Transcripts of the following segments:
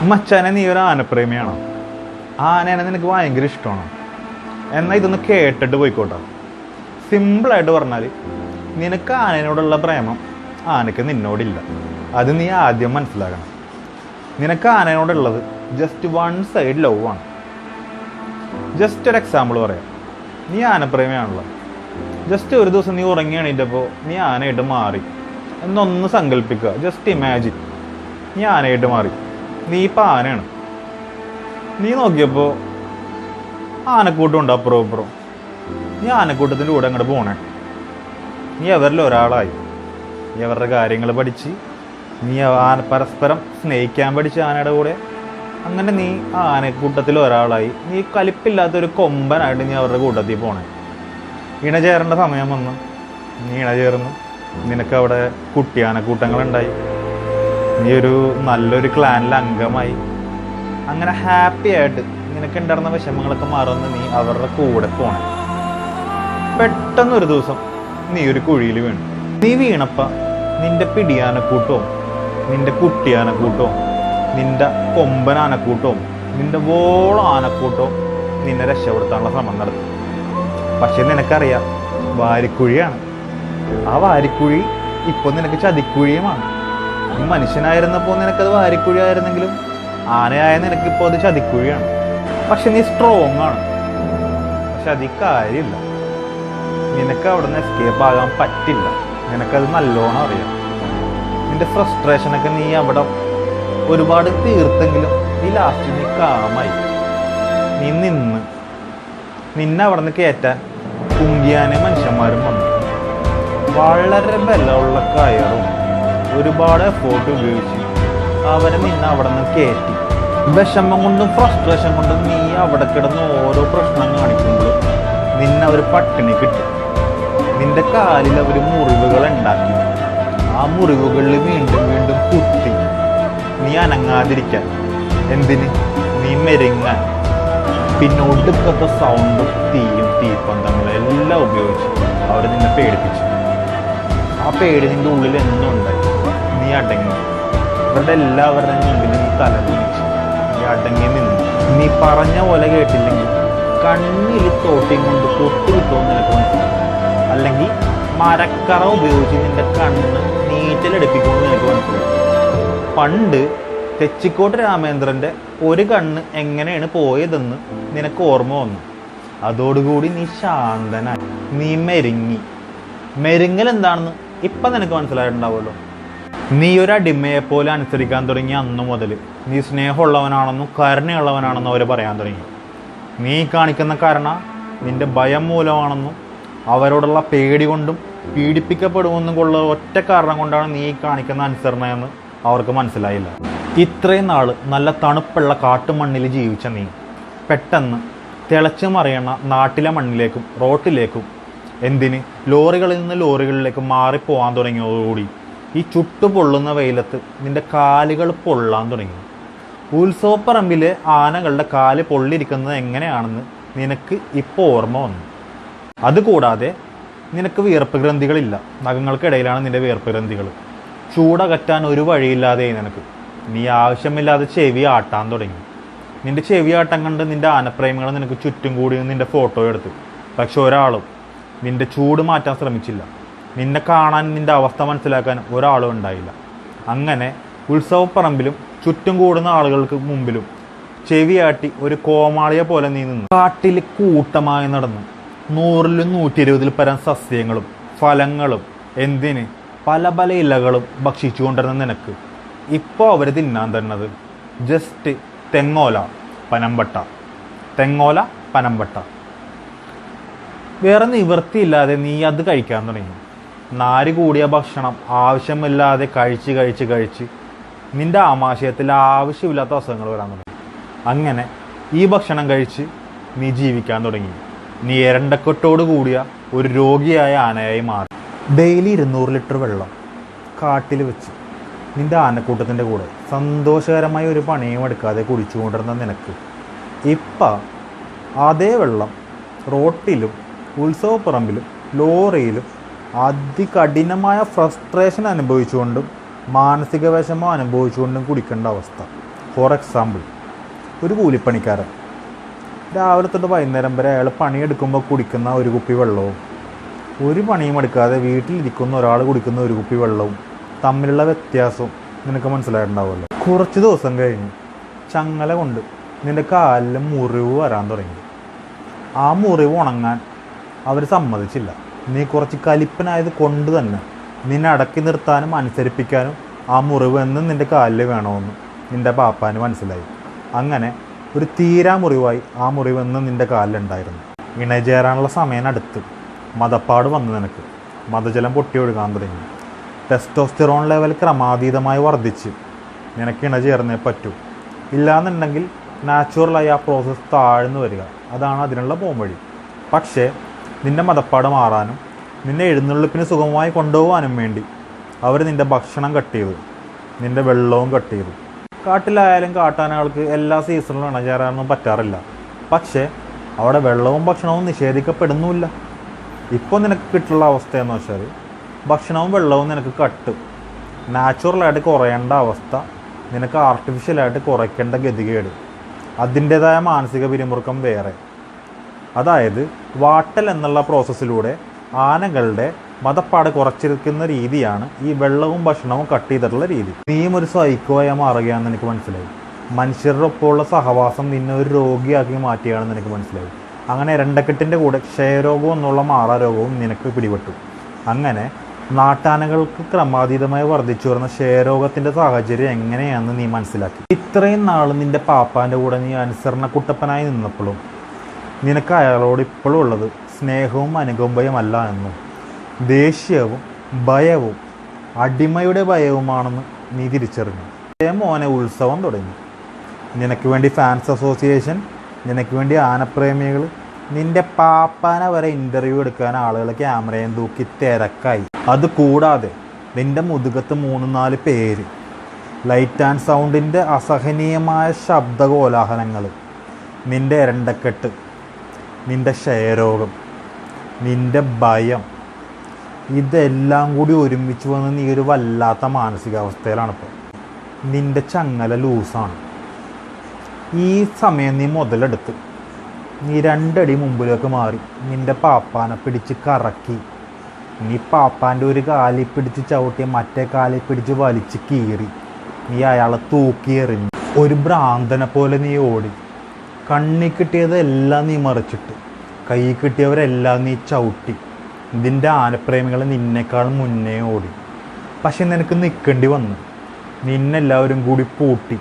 മച്ചാനെ, നീ ഒരു ആനപ്രേമിയാണോ? ആനേനെ നിനക്ക് ഭയങ്കര ഇഷ്ടമാണോ? എന്നാൽ ഇതൊന്ന് കേട്ടിട്ട് പോയിക്കോട്ടെ. സിമ്പിളായിട്ട് പറഞ്ഞാൽ, നിനക്ക് ആനയോടുള്ള പ്രേമം ആനയ്ക്ക് നിന്നോടില്ല. അത് നീ ആദ്യം മനസ്സിലാക്കണം. നിനക്ക് ആനയോടുള്ളത് ജസ്റ്റ് വൺ സൈഡ് ലവ് ആണ്. ജസ്റ്റ് ഒരു എക്സാമ്പിൾ പറയാം. നീ ആനപ്രേമിയാണല്ലോ. ജസ്റ്റ് ഒരു ദിവസം നീ ഉറങ്ങി എണീറ്റപ്പോൾ നീ ആനയായിട്ട് മാറി എന്നൊന്ന് സങ്കല്പിക്കുക. ജസ്റ്റ് ഇമാജിൻ, നീ ആനയായിട്ട് മാറി. നീ ഇപ്പം ആനയാണ്. നീ നോക്കിയപ്പോൾ ആനക്കൂട്ടം ഉണ്ട് അപ്പുറം ഇപ്പുറം. നീ ആനക്കൂട്ടത്തിൻ്റെ കൂടെ അങ്ങോട്ട് പോണേ. നീ അവരിൽ ഒരാളായി. നീ അവരുടെ കാര്യങ്ങൾ പഠിച്ച്, നീ പരസ്പരം സ്നേഹിക്കാൻ പഠിച്ച് ആനയുടെ കൂടെ. അങ്ങനെ നീ ആനക്കൂട്ടത്തിൽ ഒരാളായി. നീ കലിപ്പില്ലാത്തൊരു കൊമ്പനായിട്ട് നീ അവരുടെ കൂട്ടത്തിൽ പോണേ. ഇണചേരേണ്ട സമയം വന്നു, നീ ഇണചേർന്നു. നിനക്കവിടെ കുട്ടിയാനക്കൂട്ടങ്ങളുണ്ടായി. നീ ഒരു നല്ലൊരു ക്ലാനിൽ അംഗമായി. അങ്ങനെ ഹാപ്പി ആയിട്ട് നിനക്കുണ്ടായിരുന്ന വിഷമങ്ങളൊക്കെ മറന്ന് നീ അവരുടെ കൂടെ പോണേ. പെട്ടെന്നൊരു ദിവസം നീ ഒരു കുഴിയിൽ വീണു. നീ വീണപ്പോൾ നിന്റെ പിടിയാനക്കൂട്ടവും നിന്റെ കുട്ടിയാനക്കൂട്ടവും നിന്റെ കൊമ്പനാനക്കൂട്ടവും നിന്റെ വോളം ആനക്കൂട്ടവും നിന്നെ രക്ഷപ്പെടുത്താനുള്ള ശ്രമം നടത്തി. പക്ഷെ നിനക്കറിയാം, വാരിക്കുഴിയാണ്. ആ വാരിക്കുഴി ഇപ്പോൾ നിനക്ക് ചതിക്കുഴിയുമാണ്. നീ മനുഷ്യനായിരുന്നപ്പോൾ നിനക്കത് വാരിക്കുഴി ആയിരുന്നെങ്കിലും ആനയായ നിനക്കിപ്പോൾ അത് ചതിക്കുഴിയാണ്. പക്ഷെ നീ സ്ട്രോങ് ആണ്. പക്ഷെ അതിൽ കാര്യമില്ല. നിനക്ക് അവിടെ നിന്ന് എസ്കേപ്പ് ആകാൻ പറ്റില്ല. നിനക്കത് നല്ലോണം അറിയാം. നിന്റെ ഫ്രസ്ട്രേഷനൊക്കെ നീ അവിടെ ഒരുപാട് തീർത്തെങ്കിലും നീ ലാസ്റ്റ് നീ കാമായി. നീ നിന്നെ അവിടെ നിന്ന് കയറ്റാൻ കുങ്കിയാനെ മനുഷ്യന്മാരും വന്നു. വളരെ ബലമുള്ള കയറും ഒരുപാട് എഫോർട്ട് ഉപയോഗിച്ച് അവരെ നിന്നെ അവിടെ നിന്ന് കയറ്റി. വിഷമം കൊണ്ടും ഫ്രസ്ട്രേഷൻ കൊണ്ടും നീ അവിടെ കിടന്ന് ഓരോ പ്രശ്നം കാണിക്കുമ്പോഴും നിന്നെ അവർ പട്ടിണി കിട്ടും. നിന്റെ കാലിൽ അവർ മുറിവുകൾ ഉണ്ടാക്കി. ആ മുറിവുകളിൽ വീണ്ടും വീണ്ടും കുത്തി. നീ അനങ്ങാതിരിക്കാൻ. എന്തിന്? നീ മെരുങ്ങാൻ. പിന്നെ ഒടുക്കത്തെ സൗണ്ടും തീയും തീപ്പന്തങ്ങളും എല്ലാം ഉപയോഗിച്ച് അവർ നിന്നെ പേടിപ്പിച്ചു. ആ പേടി നിന്റെ ഉള്ളിൽ എന്നും ഉണ്ടായി. നീ അടങ്ങി. ഇവരുടെ എല്ലാവരുടെയും മുമ്പിൽ നീ തലകുനിച്ചു. നീ അടങ്ങി നിന്നു. നീ പറഞ്ഞ പോലെ കേട്ടില്ലെങ്കിൽ കണ്ണിൽ തോട്ടിയും കൊണ്ട് പൊട്ടി കിട്ടുമെന്ന് നിനക്ക് മനസ്സിലായി. അല്ലെങ്കിൽ മരക്കറ ഉപയോഗിച്ച് നിന്റെ കണ്ണ് നീറ്റലെടുപ്പിക്കുമെന്ന് നിനക്ക് മനസ്സിലായി. പണ്ട് തെച്ചിക്കോട്ട് രാമേന്ദ്രൻ്റെ ഒരു കണ്ണ് എങ്ങനെയാണ് പോയതെന്ന് നിനക്ക് ഓർമ്മ വന്നു. അതോടുകൂടി നീ ശാന്തനായി. നീ മെരുങ്ങി. മെരുങ്ങൽ എന്താണെന്ന് ഇപ്പം നിനക്ക് മനസ്സിലായിട്ടുണ്ടാവുമല്ലോ. നീ ഒരു അടിമയെപ്പോലെ അനുസരിക്കാൻ തുടങ്ങി അന്നു മുതൽ നീ സ്നേഹമുള്ളവനാണെന്നും കരുണയുള്ളവനാണെന്നും അവർ പറയാൻ തുടങ്ങി. നീ കാണിക്കുന്ന കരുണ നിന്റെ ഭയം മൂലമാണെന്നും അവരോടുള്ള പേടി കൊണ്ടും പീഡിപ്പിക്കപ്പെടുമെന്നും കൊള്ള ഒറ്റ കാരണം കൊണ്ടാണ് നീ കാണിക്കുന്ന അനുസരണയെന്ന് അവർക്ക് മനസ്സിലായില്ല. ഇത്രയും നാൾ നല്ല തണുപ്പുള്ള കാട്ടുമണ്ണിൽ ജീവിച്ച നീ പെട്ടെന്ന് തിളച്ചു മറിയണ നാട്ടിലെ മണ്ണിലേക്കും റോട്ടിലേക്കും, എന്തിന് ലോറികളിൽ നിന്ന് ലോറികളിലേക്ക് മാറിപ്പോകാൻ തുടങ്ങിയതോടുകൂടി ഈ ചുട്ടുപൊള്ളുന്ന വെയിലത്ത് നിന്റെ കാലുകൾ പൊള്ളാൻ തുടങ്ങി. ഉത്സവപ്പറമ്പിലെ ആനകളുടെ കാല് പൊള്ളിയിരിക്കുന്നത് എങ്ങനെയാണെന്ന് നിനക്ക് ഇപ്പോൾ ഓർമ്മ വന്നു. അതുകൂടാതെ നിനക്ക് വിയർപ്പ് ഗ്രന്ഥികളില്ല. നഖങ്ങൾക്കിടയിലാണ് നിന്റെ വിയർപ്പ് ഗ്രന്ഥികൾ. ചൂടകറ്റാൻ ഒരു വഴിയില്ലാതെ നിനക്ക്. നീ ആവശ്യമില്ലാതെ ചെവി ആട്ടാൻ തുടങ്ങി. നിന്റെ ചെവി ആട്ടം കണ്ട് നിന്റെ ആനപ്രേമികൾ നിനക്ക് ചുറ്റും കൂടി നിന്റെ ഫോട്ടോ എടുത്തു. പക്ഷെ ഒരാളും നിന്റെ ചൂട് മാറ്റാൻ ശ്രമിച്ചില്ല. നിന്നെ കാണാൻ, നിന്റെ അവസ്ഥ മനസ്സിലാക്കാൻ ഒരാളും ഉണ്ടായില്ല. അങ്ങനെ ഉത്സവപ്പറമ്പിലും ചുറ്റും കൂടുന്ന ആളുകൾക്ക് മുമ്പിലും ചെവിയാട്ടി ഒരു കോമാളിയെ പോലെ നീ നിന്നു. കാട്ടിൽ കൂട്ടമായി നടന്നു 100-ലും 120-ൽ പരം സസ്യങ്ങളും ഫലങ്ങളും, എന്തിന് പല പല ഇലകളും ഭക്ഷിച്ചു കൊണ്ടിരുന്ന നിനക്ക് ഇപ്പോൾ അവർ തിന്നാൻ തരുന്നത് ജസ്റ്റ് തെങ്ങോല പനമ്പട്ട. വേറെ നിവൃത്തിയില്ലാതെ നീ അത് കഴിക്കാൻ തുടങ്ങി. നാര് കൂടിയ ഭക്ഷണം ആവശ്യമില്ലാതെ കഴിച്ച് നിന്റെ ആമാശയത്തിൽ ആവശ്യമില്ലാത്ത അസുഖങ്ങൾ വരാൻ തുടങ്ങി. അങ്ങനെ ഈ ഭക്ഷണം കഴിച്ച് നീ ജീവിക്കാൻ തുടങ്ങി. നീ എരണ്ടക്കെട്ടോട് കൂടിയ ഒരു രോഗിയായ ആനയായി മാറി. ഡെയിലി 200 ലിറ്റർ വെള്ളം കാട്ടിൽ വെച്ച് നിന്റെ ആനക്കൂട്ടത്തിൻ്റെ കൂടെ സന്തോഷകരമായ ഒരു പണിയും എടുക്കാതെ കുടിച്ചുകൊണ്ടിരുന്ന നിനക്ക് ഇപ്പം അതേ വെള്ളം റോട്ടിലും ഉത്സവപ്പറമ്പിലും ലോറിയിലും അതികഠിനമായ ഫ്രസ്ട്രേഷൻ അനുഭവിച്ചുകൊണ്ടും മാനസിക വിഷമം അനുഭവിച്ചുകൊണ്ടും കുടിക്കേണ്ട അവസ്ഥ. ഫോർ എക്സാമ്പിൾ, ഒരു കൂലിപ്പണിക്കാരൻ രാവിലെ തൊട്ട് വൈകുന്നേരം വരെ അയാൾ പണിയെടുക്കുമ്പോൾ കുടിക്കുന്ന ഒരു കുപ്പി വെള്ളവും ഒരു പണിയും എടുക്കാതെ വീട്ടിലിരിക്കുന്ന ഒരാൾ കുടിക്കുന്ന ഒരു കുപ്പി വെള്ളവും തമ്മിലുള്ള വ്യത്യാസവും നിനക്ക് മനസ്സിലായിട്ടുണ്ടാവുമല്ലോ. കുറച്ച് ദിവസം കഴിഞ്ഞ് ചങ്ങല കൊണ്ട് നിൻ്റെ കാലിൽ മുറിവ് വരാൻ തുടങ്ങി. ആ മുറിവ് ഉണങ്ങാൻ അവർ സമ്മതിച്ചില്ല. നീ കുറച്ച് കലിപ്പനായത് കൊണ്ട് തന്നെ നിന്നെ അടക്കി നിർത്താനും അനുസരിപ്പിക്കാനും ആ മുറിവ് എന്നും നിൻ്റെ കാലിൽ വേണമെന്ന് നിൻ്റെ പാപ്പാന് മനസ്സിലായി. അങ്ങനെ ഒരു തീരാ മുറിവായി ആ മുറിവെന്നും നിൻ്റെ കാലിലുണ്ടായിരുന്നു. ഇണചേരാനുള്ള സമയം അടുത്ത് മദപ്പാട് വന്നു. നിനക്ക് മദജലം പൊട്ടി ഒഴുകാൻ തുടങ്ങി. ടെസ്റ്റോസ്റ്ററോൺ ലെവൽ ക്രമാതീതമായി വർദ്ധിച്ച് നിനക്ക് ഇണചേർന്നേ പറ്റൂ. ഇല്ലയെന്നുണ്ടെങ്കിൽ നാച്ചുറലായി ആ പ്രോസസ്സ് താഴ്ന്നു വരിക. അതാണ് അതിനുള്ള പോംവഴി. പക്ഷേ നിൻ്റെ മദപ്പാട് മാറാനും നിന്നെ എഴുന്നള്ളിപ്പിന് സുഗമമായി കൊണ്ടുപോകാനും വേണ്ടി അവർ നിൻ്റെ ഭക്ഷണം കട്ട് ചെയ്തു, നിൻ്റെ വെള്ളവും കട്ട് ചെയ്തു. കാട്ടിലായാലും കാട്ടാനകൾക്ക് എല്ലാ സീസണിലും ഇണചേരാനൊന്നും പറ്റാറില്ല. പക്ഷേ അവിടെ വെള്ളവും ഭക്ഷണവും നിഷേധിക്കപ്പെടുന്നുമില്ല. ഇപ്പോൾ നിനക്ക് കിട്ടുള്ള അവസ്ഥയെന്ന് വെച്ചാൽ ഭക്ഷണവും വെള്ളവും നിനക്ക് കട്ട്, നാച്ചുറലായിട്ട് കുറയേണ്ട അവസ്ഥ നിനക്ക് ആർട്ടിഫിഷ്യലായിട്ട് കുറയ്ക്കേണ്ട ഗതികേട്, അതിൻ്റേതായ മാനസിക പിരിമുറുക്കം വേറെ. അതായത് വാട്ടൽ എന്നുള്ള പ്രോസസ്സിലൂടെ ആനകളുടെ മദപ്പാട് കുറച്ചിരിക്കുന്ന രീതിയാണ് ഈ വെള്ളവും ഭക്ഷണവും കട്ട് ചെയ്തിട്ടുള്ള രീതി. നീയും ഒരു സൈക്കോയായി മാറുകയാണെന്ന് എനിക്ക് മനസ്സിലായി. മനുഷ്യരുടെ ഒപ്പമുള്ള സഹവാസം നിന്നെ ഒരു രോഗിയാക്കി മാറ്റുകയാണെന്ന് എനിക്ക് മനസ്സിലായി. അങ്ങനെ ഇരണ്ടക്കെട്ടിൻ്റെ കൂടെ ക്ഷയരോഗവും എന്നുള്ള മാറാരോഗവും നിനക്ക് പിടിപെട്ടു. അങ്ങനെ നാട്ടാനകൾക്ക് ക്രമാതീതമായി വർദ്ധിച്ചു വരുന്ന ക്ഷയരോഗത്തിൻ്റെ സാഹചര്യം എങ്ങനെയാണെന്ന് നീ മനസ്സിലാക്കി. ഇത്രയും നാൾ നിൻ്റെ പാപ്പാൻ്റെ കൂടെ നീ അനുസരണക്കുട്ടപ്പനായി നിന്നപ്പോഴും നിനക്ക് അയാളോട് ഇപ്പോഴും ഉള്ളത് സ്നേഹവും അനുകമ്പയുമല്ല എന്നും ദേഷ്യവും ഭയവും അടിമയുടെ ഭയവുമാണെന്ന് നീ തിരിച്ചറിഞ്ഞു. മോനെ ഉത്സവം തുടങ്ങി. നിനക്ക് വേണ്ടി ഫാൻസ് അസോസിയേഷൻ, നിനക്ക് വേണ്ടി ആനപ്രേമികൾ, നിൻ്റെ പാപ്പാനെ വരെ ഇൻ്റർവ്യൂ എടുക്കാൻ ആളുകൾ ക്യാമറയും തൂക്കി തിരക്കായി. അതുകൂടാതെ നിൻ്റെ മുതുകത്ത് 3-4 പേര്, ലൈറ്റ് ആൻഡ് സൗണ്ടിൻ്റെ അസഹനീയമായ ശബ്ദ കോലാഹലങ്ങൾ, നിൻ്റെ ഇരണ്ടക്കെട്ട്, നിൻ്റെ ക്ഷയരോഗം, നിൻ്റെ ഭയം, ഇതെല്ലാം കൂടി ഒരുമിച്ച് വന്ന് നീ ഒരു വല്ലാത്ത മാനസികാവസ്ഥയിലാണിപ്പോൾ. നിൻ്റെ ചങ്ങല ലൂസാണ്. ഈ സമയം നീ മുതലെടുത്ത് നീ 2 അടി മുമ്പിലേക്ക് മാറി നിൻ്റെ പാപ്പാനെ പിടിച്ച് കറക്കി. നീ പാപ്പാൻ്റെ ഒരു കാലിൽ പിടിച്ച് ചവിട്ടി മറ്റേ കാലിൽ പിടിച്ച് വലിച്ച് കീറി. നീ അയാളെ തൂക്കിയെറിഞ്ഞു. ഒരു ഭ്രാന്തനെ പോലെ നീ ഓടി. കണ്ണി കിട്ടിയതെല്ലാം നീ മറിച്ചിട്ട് കൈ കിട്ടിയവരെല്ലാം നീ ചവിട്ടി. ഇതിൻ്റെ ആനപ്രേമികൾ നിന്നേക്കാൾ മുന്നേ ഓടി. പക്ഷെ നിനക്ക് നിൽക്കേണ്ടി വന്നു. നിന്നെല്ലാവരും കൂടി പൂട്ടി.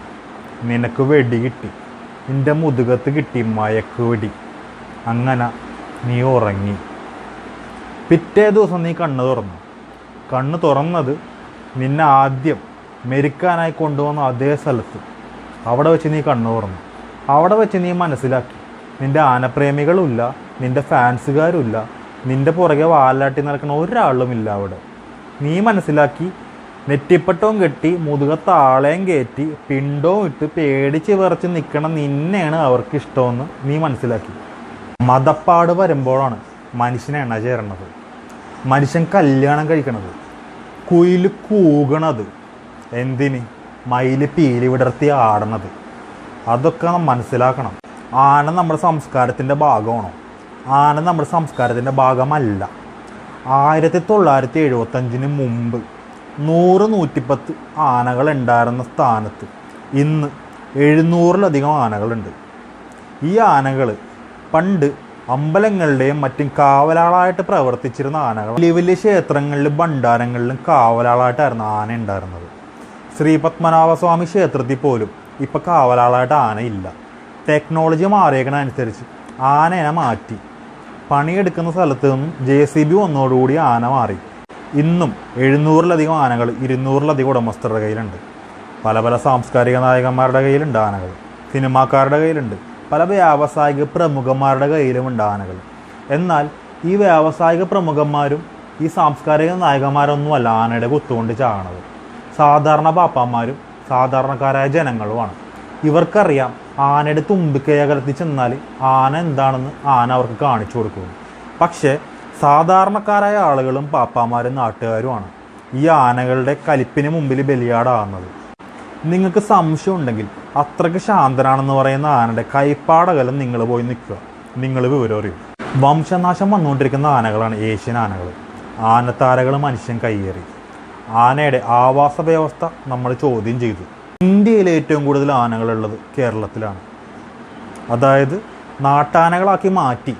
നിനക്ക് വെടി കിട്ടി. നിൻ്റെ മുതുകത്ത് കിട്ടി മയക്ക് വെടി. അങ്ങനെ നീ ഉറങ്ങി. പിറ്റേ ദിവസം നീ കണ്ണ് തുറന്നു. കണ്ണ് തുറന്നത് നിന്നെ ആദ്യം മെരിക്കാനായി കൊണ്ടുവന്ന അതേ സ്ഥലത്ത്. അവിടെ വെച്ച് നീ കണ്ണ് തുറന്നു. അവിടെ വെച്ച് നീ മനസ്സിലാക്കി നിൻ്റെ ആനപ്രേമികളുമില്ല, നിൻ്റെ ഫാൻസുകാരുമില്ല, നിൻ്റെ പുറകെ വാലാട്ടി നടക്കുന്ന ഒരാളുമില്ല അവിടെ. നീ മനസ്സിലാക്കി നെറ്റിപ്പട്ടവും കെട്ടി മുതുകത്ത് ആളെയും കയറ്റി പിണ്ടവും ഇട്ട് പേടിച്ച് വിറച്ച് നിൽക്കണം നിന്നെയാണ് അവർക്ക് ഇഷ്ടമെന്ന് നീ മനസ്സിലാക്കി. മദപ്പാട് വരുമ്പോഴാണ് മനുഷ്യനെ എണ്ണ ചേരണത്, മനുഷ്യൻ കല്യാണം കഴിക്കണത്, കുയില് കൂകണത്, എന്തിന് മയില് പീലി വിടർത്തി ആടണത്. അതൊക്കെ നാം മനസ്സിലാക്കണം. ആന നമ്മുടെ സംസ്കാരത്തിൻ്റെ ഭാഗമാണോ? ആന നമ്മുടെ സംസ്കാരത്തിൻ്റെ ഭാഗമല്ല. 1975 മുമ്പ് 100-110 ആനകൾ ഉണ്ടായിരുന്ന സ്ഥാനത്ത് ഇന്ന് 700-ലധികം ആനകളുണ്ട്. ഈ ആനകൾ പണ്ട് അമ്പലങ്ങളുടെയും മറ്റും കാവലാളായിട്ട് പ്രവർത്തിച്ചിരുന്ന ആനകൾ. വലിയ വലിയ ക്ഷേത്രങ്ങളിലും ഭണ്ഡാരങ്ങളിലും കാവലാളായിട്ടായിരുന്നു ആന ഉണ്ടായിരുന്നത്. ശ്രീ പത്മനാഭസ്വാമി ക്ഷേത്രത്തിൽ പോലും ഇപ്പം കാവലാളായിട്ട് ആനയില്ല. ടെക്നോളജി മാറിയേക്കണനുസരിച്ച് ആനയെ മാറ്റി. പണിയെടുക്കുന്ന സ്ഥലത്ത് നിന്നും JCB വന്നതോടുകൂടി ആന മാറി. ഇന്നും 700-ലധികം ആനകൾ 200-ലധികം ഉടമസ്ഥരുടെ കയ്യിലുണ്ട്. പല പല സാംസ്കാരിക നായകന്മാരുടെ കയ്യിലുണ്ട് ആനകൾ, സിനിമാക്കാരുടെ കയ്യിലുണ്ട്, പല വ്യാവസായിക പ്രമുഖന്മാരുടെ കയ്യിലുമുണ്ട് ആനകൾ. എന്നാൽ ഈ വ്യാവസായിക പ്രമുഖന്മാരും ഈ സാംസ്കാരിക നായകന്മാരൊന്നുമല്ല ആനയുടെ കുത്തുകൊണ്ട് ചാകണത്. സാധാരണ പാപ്പാന്മാരും സാധാരണക്കാരായ ജനങ്ങളുമാണ്. ഇവർക്കറിയാം ആനയുടെ തുമ്പിക്കൈ അകലത്തിൽ ചെന്നാൽ ആന എന്താണെന്ന് ആന അവർക്ക് കാണിച്ചു കൊടുക്കുന്നു. പക്ഷേ സാധാരണക്കാരായ ആളുകളും പാപ്പാന്മാരും നാട്ടുകാരുമാണ് ഈ ആനകളുടെ കലിപ്പിന് മുമ്പിൽ ബലിയാടാകുന്നത്. നിങ്ങൾക്ക് സംശയം ഉണ്ടെങ്കിൽ അത്രയ്ക്ക് ശാന്തനാണെന്ന് പറയുന്ന ആനയുടെ കൈപ്പാടകലം നിങ്ങൾ പോയി നിൽക്കുക, നിങ്ങൾ വിവരം അറിയും. വംശനാശം വന്നുകൊണ്ടിരിക്കുന്ന ആനകളാണ് ഏഷ്യൻ ആനകൾ. ആനത്താരകൾ മനുഷ്യൻ കയ്യേറി. ആനയുടെ ആവാസ വ്യവസ്ഥ നമ്മൾ ചോദ്യം ചെയ്തു. ഇന്ത്യയിൽ ഏറ്റവും കൂടുതൽ ആനകളുള്ളത് കേരളത്തിലാണ്. അതായത് നാട്ടാനകളാക്കി മാറ്റി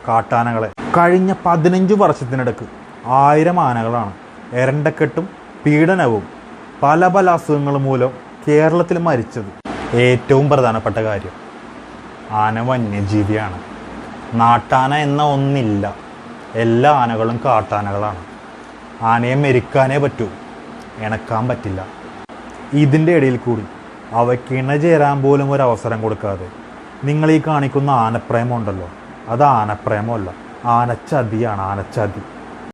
കാട്ടാനകളെ. കഴിഞ്ഞ 15 വർഷത്തിനിടക്ക് 1000 ആനകളാണ് എരണ്ടക്കെട്ടും പീഡനവും പല പല അസുഖങ്ങൾ മൂലം കേരളത്തിൽ മരിച്ചത്. ഏറ്റവും പ്രധാനപ്പെട്ട കാര്യം, ആന വന്യജീവിയാണ്. നാട്ടാന എന്ന ഒന്നില്ല. എല്ലാ ആനകളും കാട്ടാനകളാണ്. ആനയെ മെരുക്കാനേ പറ്റൂ, ഇണക്കാൻ പറ്റില്ല. ഇതിൻ്റെ ഇടയിൽ കൂടി അവയ്ക്ക് ഇണചേരാൻ പോലും ഒരു അവസരം കൊടുക്കാതെ നിങ്ങൾ ഈ കാണിക്കുന്ന ആനപ്രേമം ഉണ്ടല്ലോ, അത് ആനപ്രേമമല്ല, ആനച്ചതിയാണ്. ആനച്ചതി.